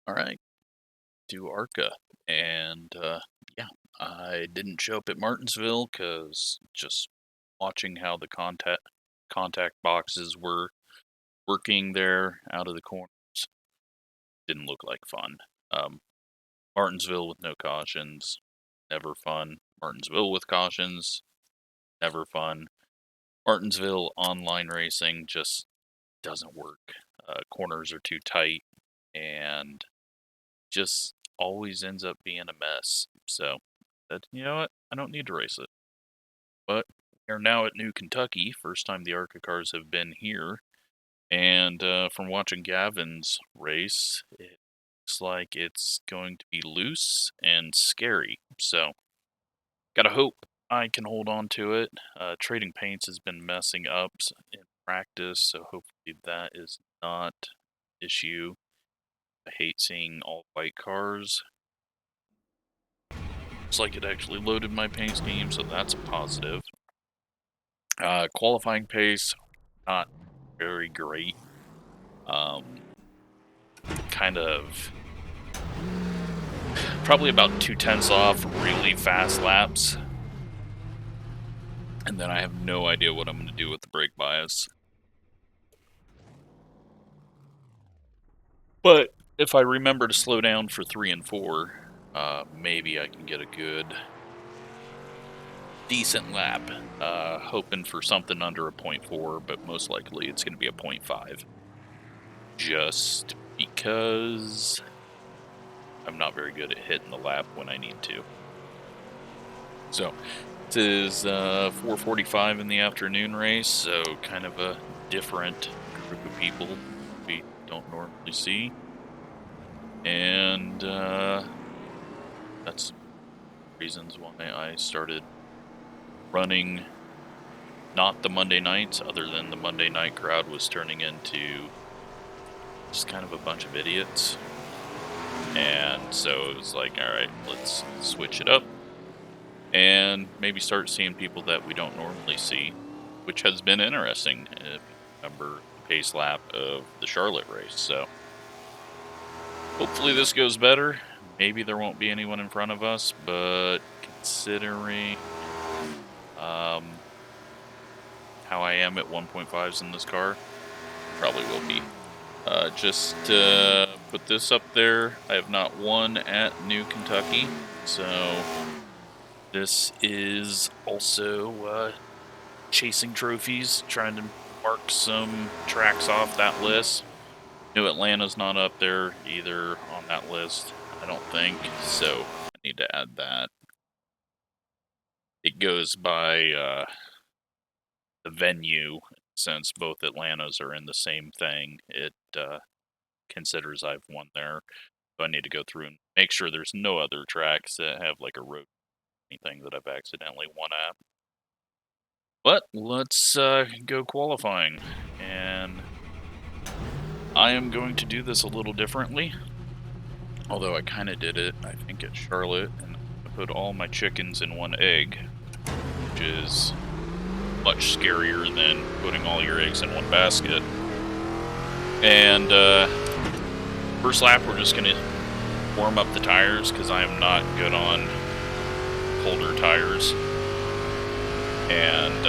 Alright, do ARCA. And, yeah, I didn't show up at Martinsville because just watching how the contact boxes were working there out of the corners didn't look like fun. Martinsville with no cautions, never fun. Martinsville with cautions, never fun. Martinsville online racing just doesn't work. Corners are too tight and just always ends up being a mess. So, you know what? I don't need to race it. But we are now at New Kentucky. First time the ARCA cars have been here. And from watching Gavin's race, it looks like it's going to be loose and scary. So, gotta hope I can hold on to it. Trading paints has been messing up in practice, so hopefully that is not an issue. I hate seeing all white cars. Looks like it actually loaded my paint scheme, so that's a positive. Qualifying pace, not very great. Kind of probably about 2/10 off really fast laps. And then I have no idea what I'm going to do with the brake bias. But if I remember to slow down for 3 and 4, maybe I can get a good, decent lap. Hoping for something under a 0.4, but most likely it's going to be a 0.5. Just because I'm not very good at hitting the lap when I need to. So, this is 4:45 in the afternoon race, so kind of a different group of people we don't normally see. And that's reasons why I started running not the Monday nights, other than the Monday night crowd was turning into just kind of a bunch of idiots. And so it was like, alright, let's switch it up and maybe start seeing people that we don't normally see, which has been interesting if you remember the pace lap of the Charlotte race. So hopefully this goes better. Maybe there won't be anyone in front of us, but considering how I am at 1.5s in this car, probably will be. Just put this up there. I have not won at New Kentucky, so this is also chasing trophies, trying to mark some tracks off that list. New Atlanta's not up there either on that list, I don't think, so I need to add that. It goes by the venue, since both Atlantas are in the same thing. It considers I've won there, so I need to go through and make sure there's no other tracks that have like a road anything that I've accidentally won at. But let's go qualifying, and I am going to do this a little differently, although I kind of did it, I think, at Charlotte, and I put all my chickens in one egg, which is much scarier than putting all your eggs in one basket. And first lap, we're just going to warm up the tires, because I am not good on colder tires. And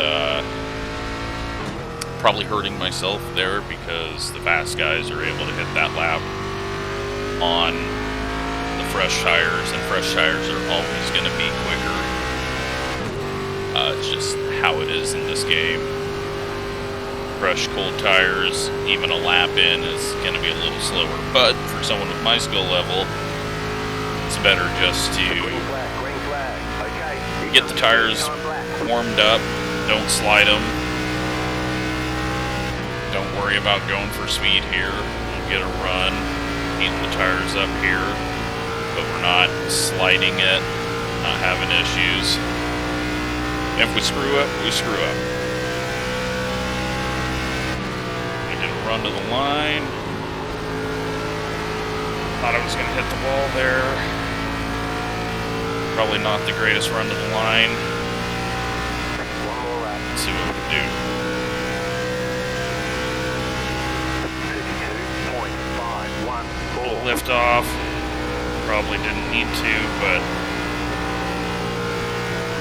probably hurting myself there, because the fast guys are able to hit that lap on the fresh tires, and fresh tires are always going to be quicker. It's just how it is in this game. Fresh, cold tires, even a lap in, is going to be a little slower. But for someone with my skill level, it's better just to get the tires warmed up, don't slide them. Don't worry about going for speed here. We'll get a run, heating the tires up here, but we're not sliding it, not having issues. And if we screw up, we screw up. I did a run to the line. Thought I was going to hit the wall there. Probably not the greatest run to the line. Let's see what we can do. 52.51. lift off. Probably didn't need to, but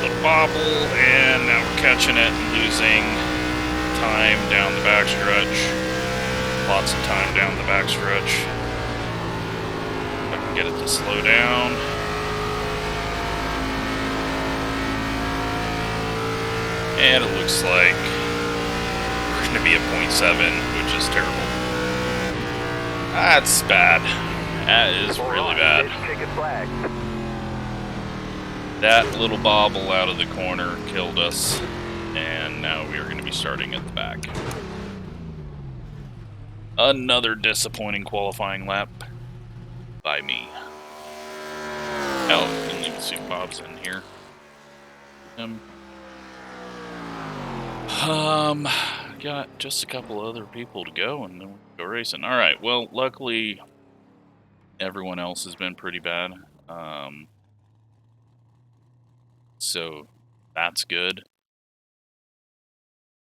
the bobble, and now we're catching it and losing time down the backstretch. Lots of time down the backstretch. If I can get it to slow down. And it looks like we're going to be at 0.7, which is terrible. That's bad. That is really bad. That little bobble out of the corner killed us. And now we are going to be starting at the back. Another disappointing qualifying lap by me. Oh, I didn't even see Bob's in here. Got just a couple other people to go and then we'll go racing. Alright, well, luckily everyone else has been pretty bad. So that's good.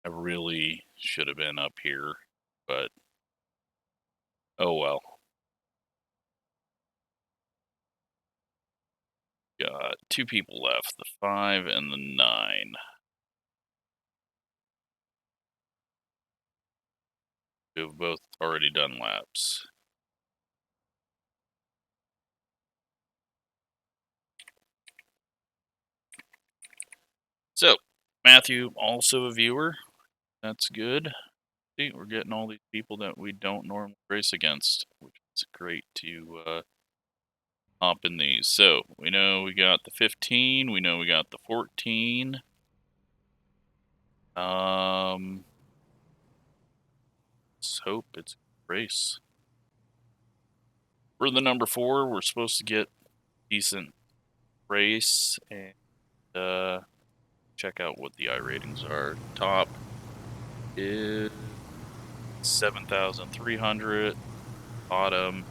I really should have been up here, but oh well. Got 2 people left, the 5 and the 9. Who have both already done laps. So, Matthew, also a viewer. That's good. See, we're getting all these people that we don't normally race against, which is great to hop in these. So, we know we got the 15, we know we got the 14. Let's hope it's a race. For the number 4, we're supposed to get decent race, and check out what the iRatings are. Top is 7,300, bottom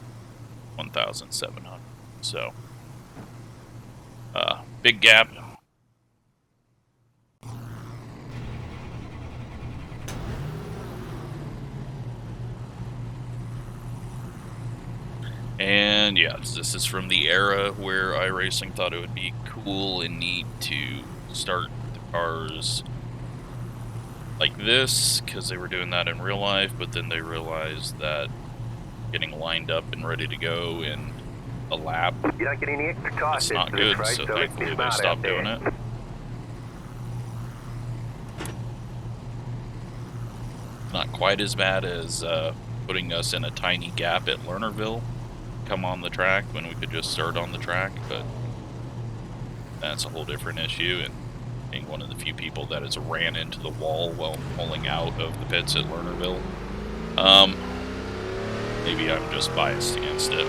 1,700. So, big gap. And yeah, this is from the era where iRacing thought it would be cool and neat to start the cars like this, because they were doing that in real life, but then they realized that getting lined up and ready to go in a lap, you don't get any extra time. It's not good, so thankfully they stopped doing it. Not quite as bad as putting us in a tiny gap at Lernerville, come on the track when we could just start on the track, but that's a whole different issue, and being one of the few people that has ran into the wall while pulling out of the pits at Lernerville. Maybe I'm just biased against it.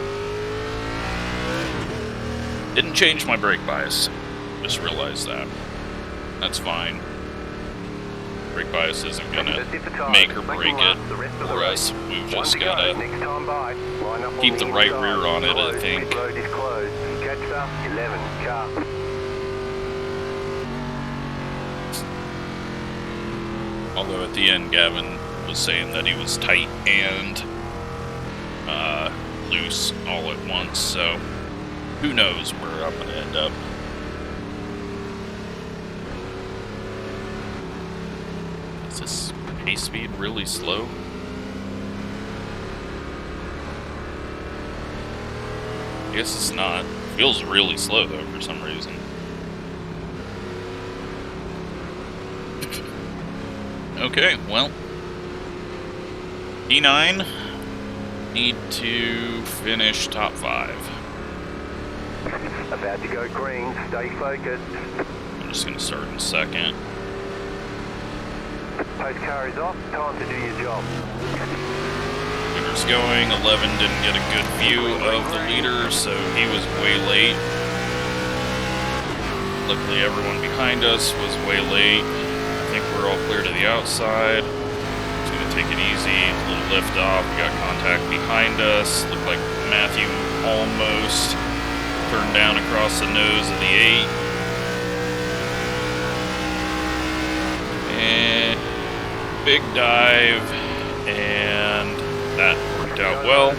Didn't change my brake bias, just realized that. That's fine. Brake bias isn't gonna make or break it for us. We've just gotta keep the right rear on it, I think. Although at the end, Gavin was saying that he was tight and loose all at once, so who knows where I'm gonna end up. Is this pace speed really slow? I guess it's not. It feels really slow though for some reason. Okay, well, P9 need to finish top 5. About to go green, stay focused. I'm just gonna start in second. Post car is off, time to do your job. Leader's going, 11 didn't get a good view of the leader, so he was way late. Luckily everyone behind us was way late. I think we're all clear to the outside. Just gonna take it easy, a little lift off. We got contact behind us. Looked like Matthew almost turned down across the nose of the 8. And big dive, and that worked out well.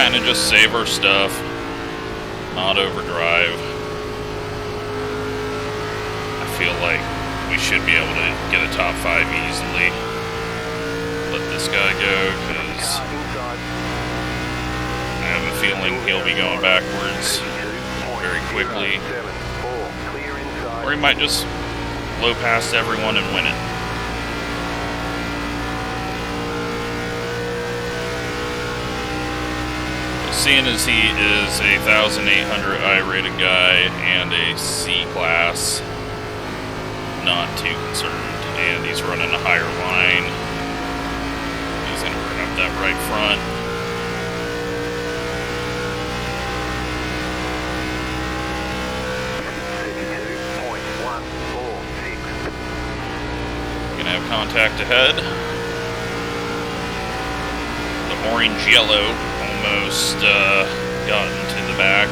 kind of just save our stuff, not overdrive. I feel like we should be able to get a top 5 easily. Let this guy go, because I have a feeling he'll be going backwards very quickly. Or he might just blow past everyone and win it. Seeing as he is a 1800 I-rated guy and a C class, not too concerned. And he's running a higher line. He's going to bring up that right front. Gonna have contact ahead. The orange-yellow almost got into the back.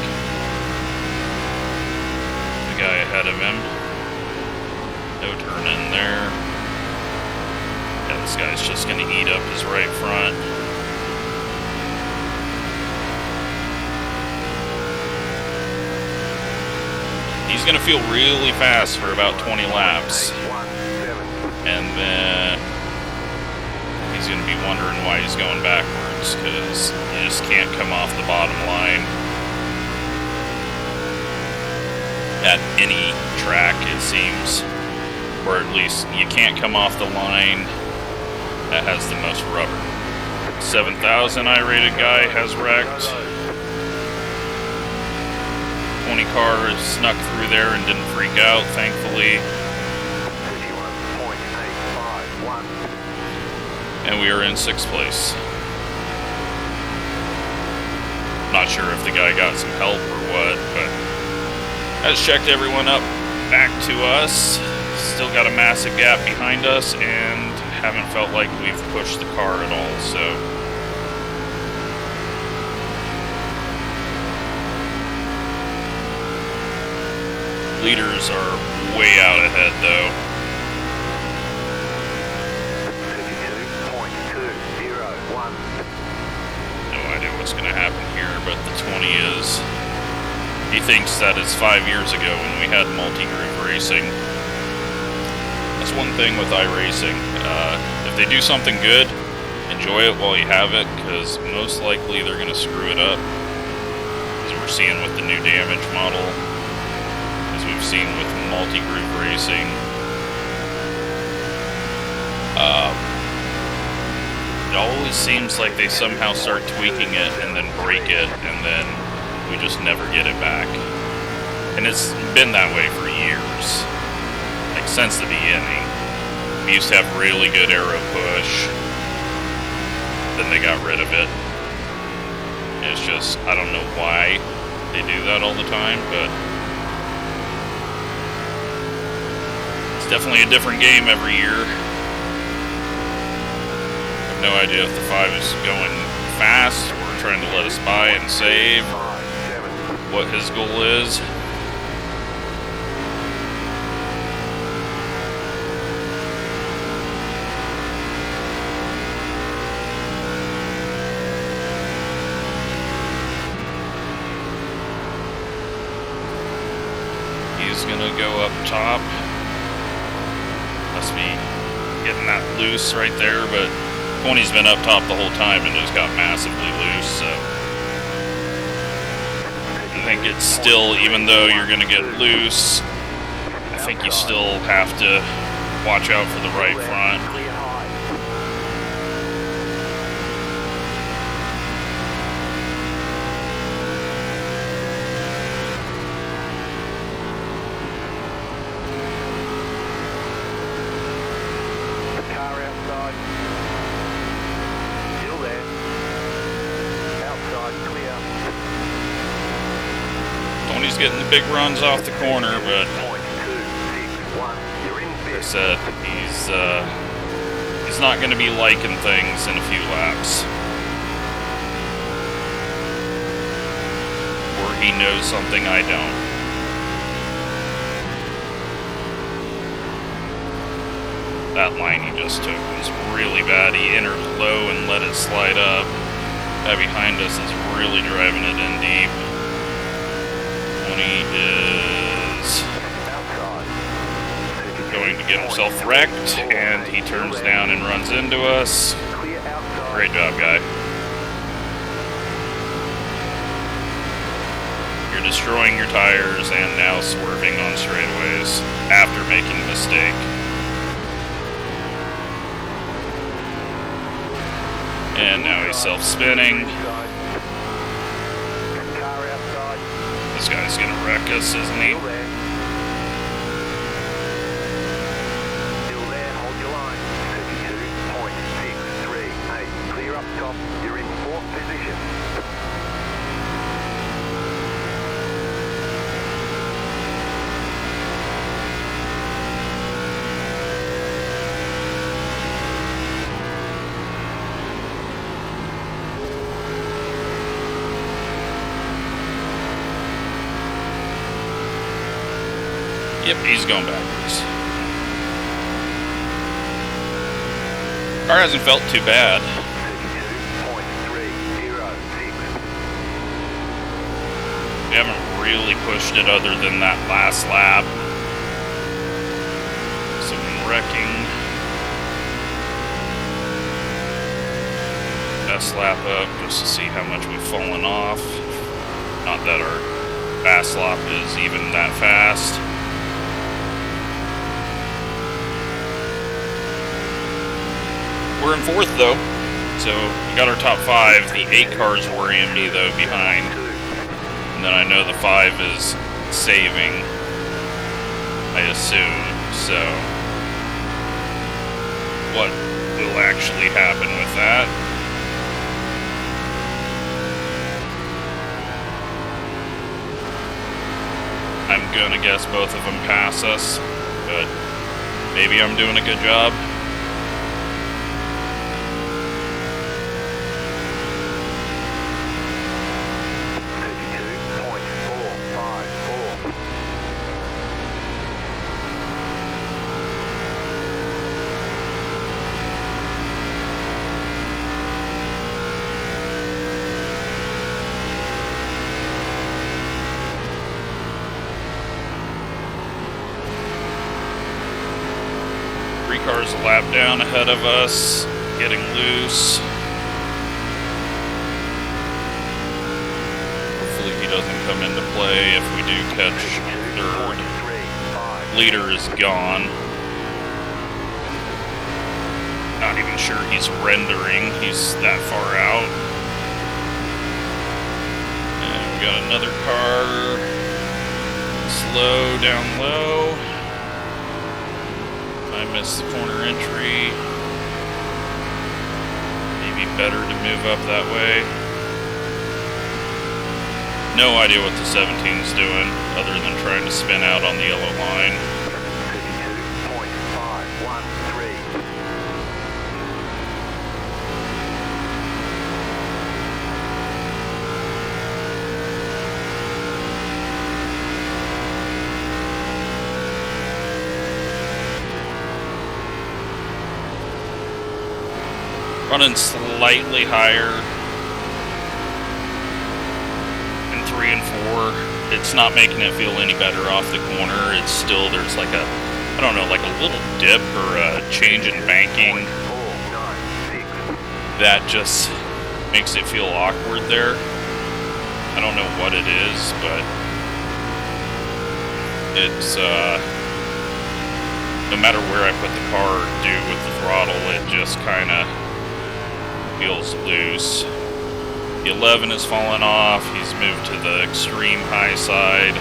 The guy ahead of him. No turn in there. Yeah, this guy's just gonna eat up his right front. He's gonna feel really fast for about 20 laps. And then he's going to be wondering why he's going backwards, because you just can't come off the bottom line at any track, it seems. Or at least you can't come off the line that has the most rubber. 7,000 I-rated guy has wrecked. 20 cars snuck through there and didn't freak out, thankfully. And we are in 6th place. Not sure if the guy got some help or what, but has checked everyone up back to us. Still got a massive gap behind us and haven't felt like we've pushed the car at all, so. Leaders are way out ahead though. What's going to happen here, but the 20 is, he thinks that it's 5 years ago when we had multi-groove racing. That's one thing with iRacing. If they do something good, enjoy it while you have it, because most likely they're going to screw it up, as we're seeing with the new damage model, as we've seen with multi-groove racing. It always seems like they somehow start tweaking it and then break it, and then we just never get it back. And it's been that way for years, like since the beginning. We used to have really good aero push, then they got rid of it. It's just, I don't know why they do that all the time, but it's definitely a different game every year. No idea if the 5 is going fast or trying to let us by and save, what his goal is. He's gonna go up top. Must be getting that loose right there, but 20's been up top the whole time and just got massively loose, so I think it's still, even though you're going to get loose, I think you still have to watch out for the right front. Tony's getting the big runs off the corner, but like I said, he's not going to be liking things in a few laps. Or he knows something I don't. That line he just took was really bad. He entered low and let it slide up. Guy behind us is really driving it in deep. 20 is going to get himself wrecked, and he turns down and runs into us. Great job, guy. You're destroying your tires and now swerving on straightaways after making a mistake. And now he's self-spinning. This guy's gonna wreck us, isn't he? Still there, hold your line. 32.638. Clear up top. You're in 4th position. Yep, he's going backwards. Car hasn't felt too bad. 32.306. We haven't really pushed it other than that last lap. Some wrecking. Best lap up just to see how much we've fallen off. Not that our fast lap is even that fast. We're in 4th though, so we got our top 5. The 8 cars worrying me though behind. And then I know the 5 is saving, I assume, so what will actually happen with that? I'm gonna guess both of them pass us, but maybe I'm doing a good job. Cars a lap down ahead of us, getting loose. Hopefully he doesn't come into play if we do catch 3rd. Leader is gone. Not even sure he's rendering, he's that far out. And we got another car. Slow, down low. I missed the corner entry. Maybe better to move up that way. No idea what the 17's doing, other than trying to spin out on the yellow line. 32.513. Running slightly higher in 3 and 4. It's not making it feel any better off the corner. It's still, there's like a, I don't know, like a little dip or a change in banking that just makes it feel awkward there. I don't know what it is, but it's, no matter where I put the car with the throttle, it just kind of feels loose. The 11 has fallen off. He's moved to the extreme high side.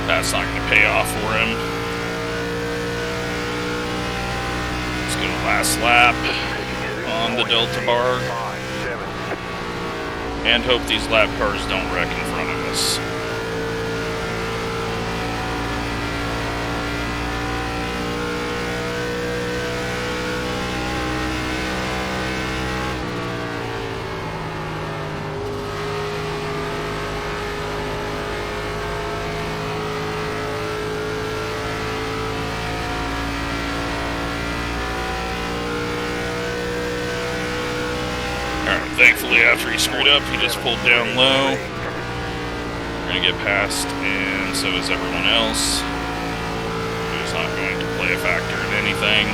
That's not going to pay off for him. Let's go to last lap on the Delta bar. And hope these lap cars don't wreck in front of us. Thankfully, after he screwed up, he just pulled down low. We're going to get past, and so is everyone else. It's not going to play a factor in anything.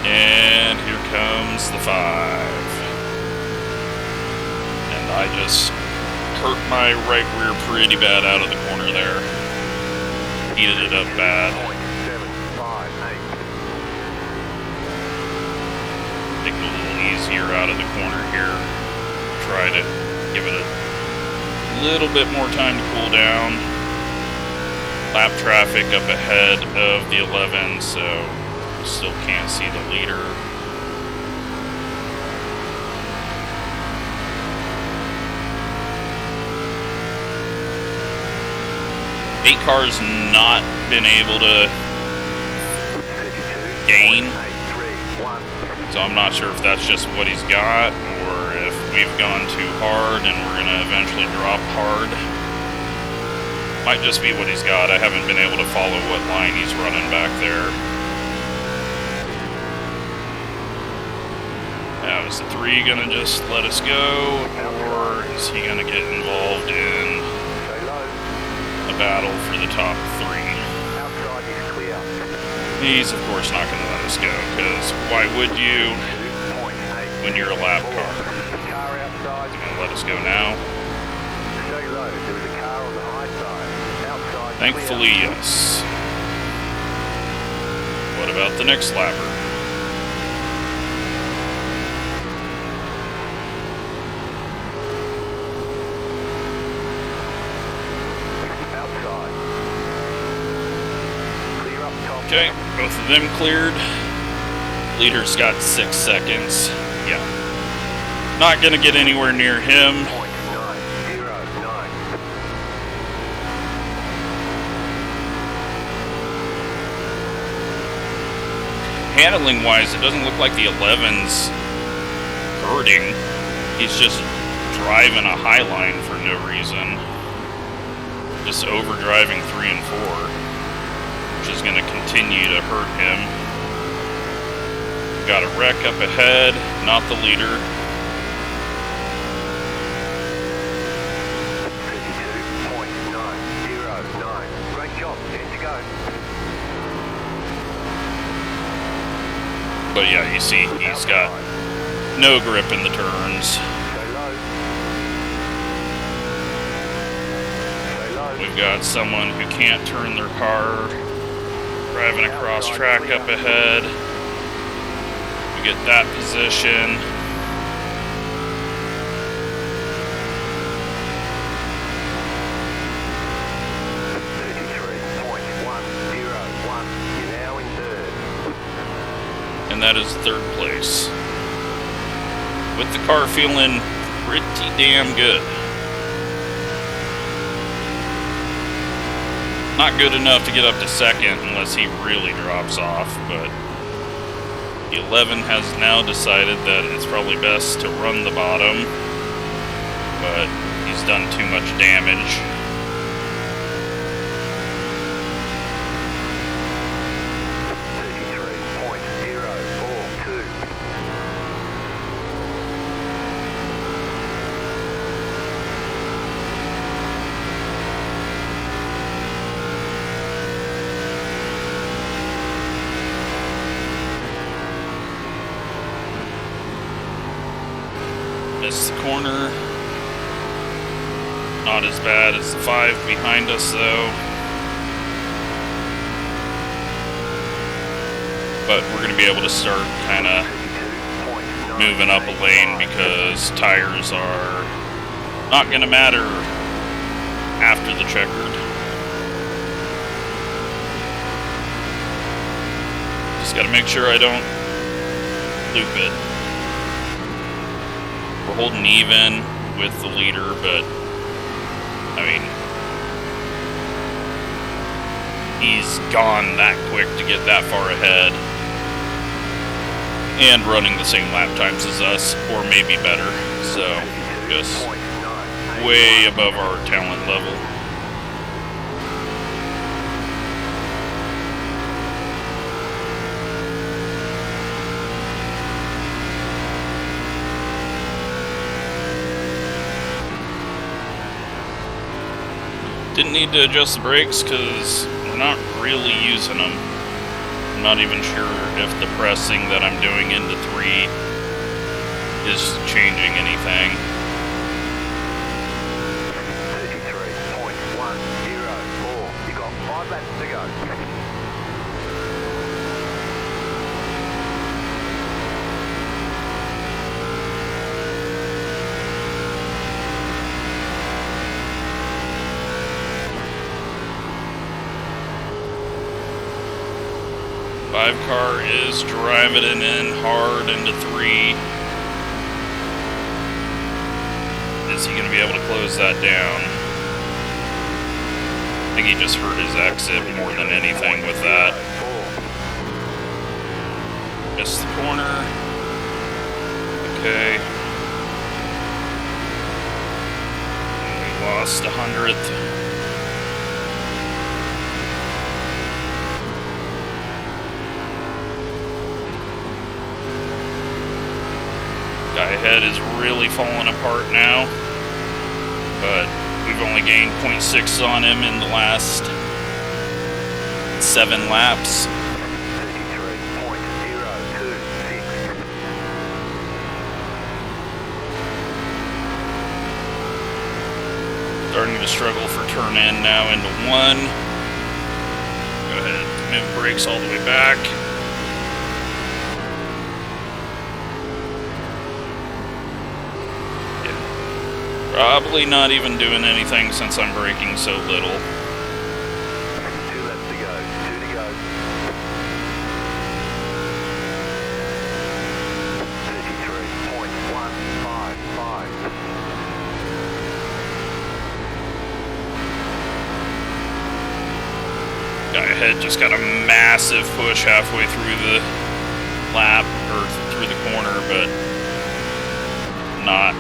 And here comes the 5. And I just hurt my right rear pretty bad out of the corner there. Heated it up bad. Take it a little easier out of the corner here. Try to give it a little bit more time to cool down. Lap traffic up ahead of the 11, so still can't see the leader. Eight cars not been able to gain, so I'm not sure if that's just what he's got or if we've gone too hard and we're gonna eventually drop hard. Might just be what he's got. I haven't been able to follow what line he's running back there. Now, is the 3 gonna just let us go, or is he gonna get involved in a battle for the top 3? He's, of course, not gonna let us go, because why would you when you're a lap car? He's gonna let us go now. Thankfully, yes. What about the next lapper? Okay, both of them cleared. Leader's got 6 seconds. Yeah. Not gonna get anywhere near him. Handling wise, it doesn't look like the 11's hurting. He's just driving a high line for no reason. Just overdriving 3 and 4. Which is going to continue to hurt him. We've got a wreck up ahead, not the leader. Great job, in to go. But yeah, you see, he's got no grip in the turns. We've got someone who can't turn their car. Driving across track up ahead. We get that position. And that is 3rd place. With the car feeling pretty damn good. Not good enough to get up to 2nd unless he really drops off, but the 11 has now decided that it's probably best to run the bottom, but he's done too much damage. Missed the corner. Not as bad as the 5 behind us, though. But we're going to be able to start kind of moving up a lane because tires are not going to matter after the checkered. Just got to make sure I don't loop it. We're holding even with the leader, but I mean, he's gone that quick to get that far ahead and running the same lap times as us, or maybe better. So just way above our talent level. Didn't need to adjust the brakes because we're not really using them. I'm not even sure if the pressing that I'm doing into 3 is changing anything. 33.104. You got 5 laps to go. Five car is driving it in hard into 3. Is he going to be able to close that down? I think he just hurt his exit more than anything with that. Missed the corner. Okay. And we lost 100th. Guy ahead is really falling apart now, but we've only gained 0.6 on him in the last 7 laps. 33.026. Starting to struggle for turn in now into 1. Go ahead, move brakes all the way back. Probably not even doing anything since I'm braking so little. 2 laps to go. 2 to go. 33.155. Guy ahead just got a massive push halfway through the lap, or through the corner, but not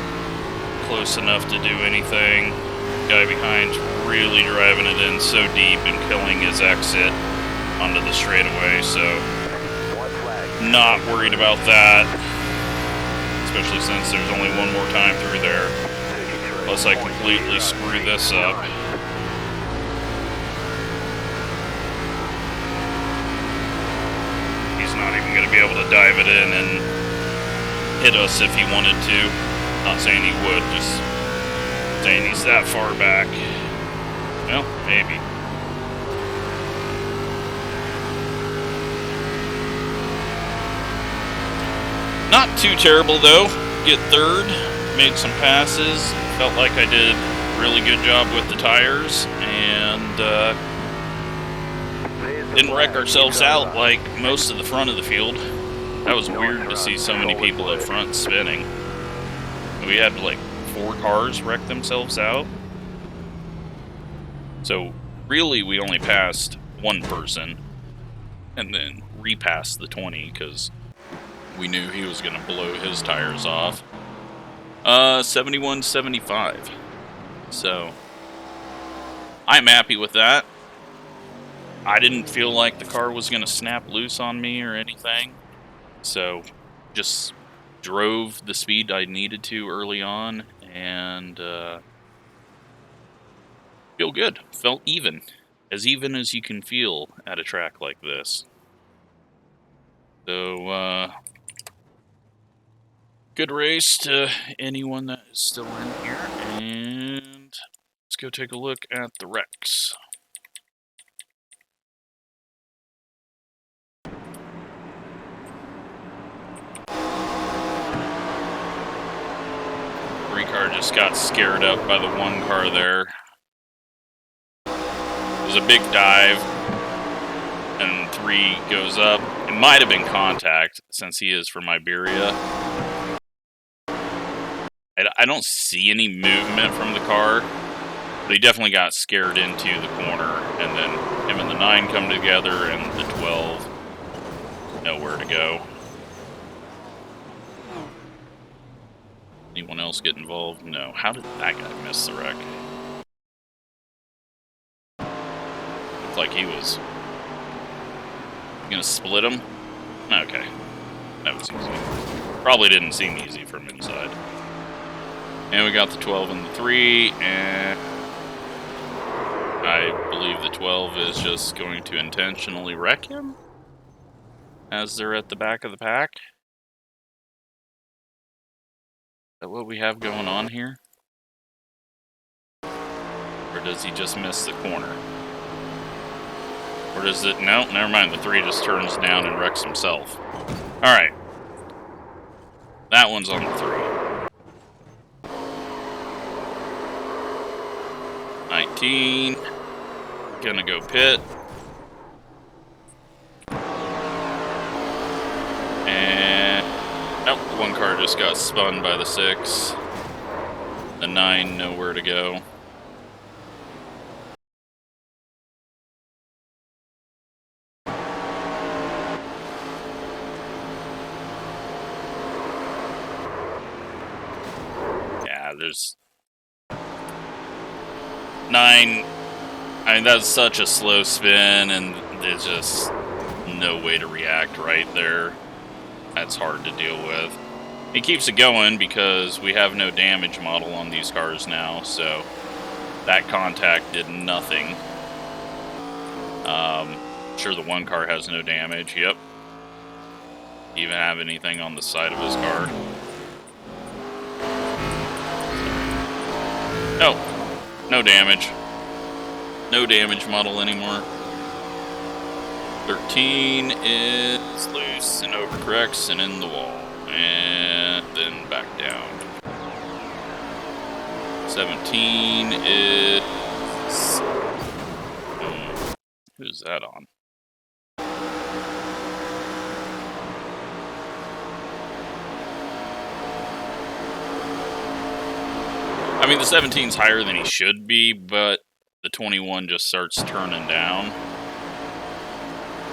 close enough to do anything. Guy behind's really driving it in so deep and killing his exit onto the straightaway, so not worried about that, especially since there's only one more time through there, unless I completely screw this up. He's not even going to be able to dive it in and hit us if he wanted to. Not saying he would, just saying he's that far back. Well, maybe. Not too terrible though. Get 3rd, made some passes. Felt like I did a really good job with the tires, and didn't wreck ourselves out like most of the front of the field. That was weird to see so many people up front spinning. We had like 4 cars wreck themselves out. So really we only passed 1 person and then repassed the 20 because we knew he was going to blow his tires off. 71.75. So I'm happy with that. I didn't feel like the car was going to snap loose on me or anything. So just drove the speed I needed to early on, and feel good. Felt even as you can feel at a track like this. So, good race to anyone that is still in here, and let's go take a look at the wrecks. Car just got scared up by the 1 car there. It was a big dive, and 3 goes up. It might have been contact, since he is from Iberia. I don't see any movement from the car, but he definitely got scared into the corner, and then him and the 9 come together, and the 12 nowhere to go. He anyone else get involved? No. How did that guy miss the wreck? Looked like he was gonna split him. Okay. That was easy. Probably didn't seem easy from inside. And we got the 12 and the 3, and I believe the 12 is just going to intentionally wreck him as they're at the back of the pack. Is that what we have going on here? Or does he just miss the corner? Or does it... No, never mind. The 3 just turns down and wrecks himself. Alright. That one's on the 3. 19. Gonna go pit. And... Nope, one car just got spun by the 6. The 9, nowhere to go. Yeah, there's... 9... I mean, that's such a slow spin, and there's just no way to react right there. That's hard to deal with. He keeps it going because we have no damage model on these cars now, so that contact did nothing. Sure, the one car has no damage. Yep. Even have anything on the side of his car? Oh, no damage. No damage model anymore. 13 is loose and overcorrects and in the wall. And then back down. 17 is... who's that on? I mean, the 17's higher than he should be, but the 21 just starts turning down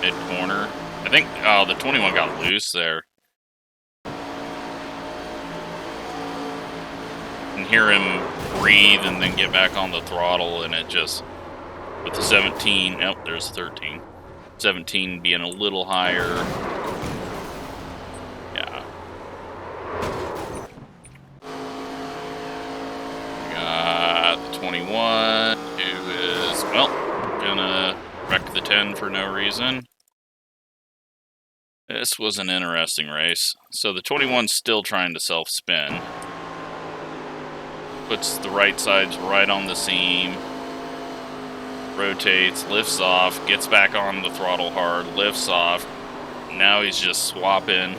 mid-corner. I think, oh, the 21 got loose there. And hear him breathe and then get back on the throttle, and it just, with the 17, oh, there's 13. 17 being a little higher. Yeah. Got the 21, who is, well, gonna wreck the 10 for no reason. This was an interesting race. So the 21's still trying to self-spin. Puts the right sides right on the seam. Rotates, lifts off, gets back on the throttle hard, lifts off. Now he's just swapping.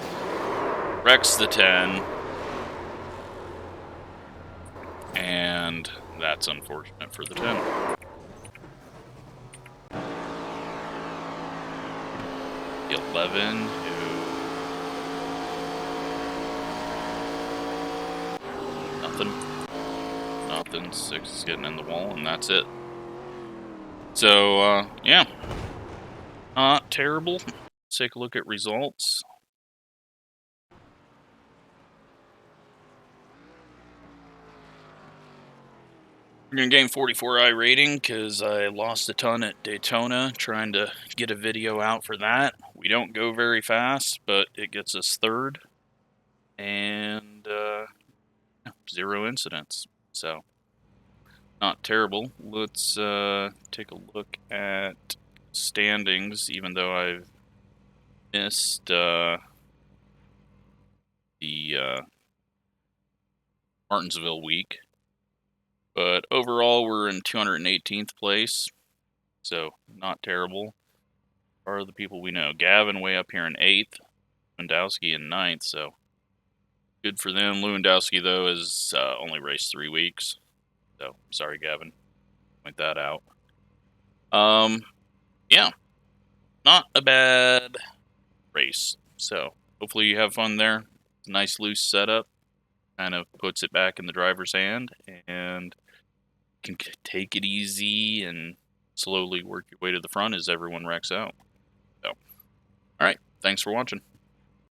Wrecks the 10. And that's unfortunate for the 10. The 11, who... Nothing. 6 is getting in the wall, and that's it. So, yeah. Not terrible. Let's take a look at results. We're going to gain 44 iRating because I lost a ton at Daytona trying to get a video out for that. We don't go very fast, but it gets us third. And 0 incidents. So, not terrible. Let's take a look at standings, even though I've missed the Martinsville week. But overall, we're in 218th place, so not terrible. Are the people we know? Gavin way up here in 8th, Lewandowski in 9th, so good for them. Lewandowski, though, has only raced 3 weeks, so sorry, Gavin. Point that out. Yeah, not a bad race. So hopefully you have fun there. Nice loose setup. Kind of puts it back in the driver's hand and can take it easy and slowly work your way to the front as everyone wrecks out. So, all right. Thanks for watching.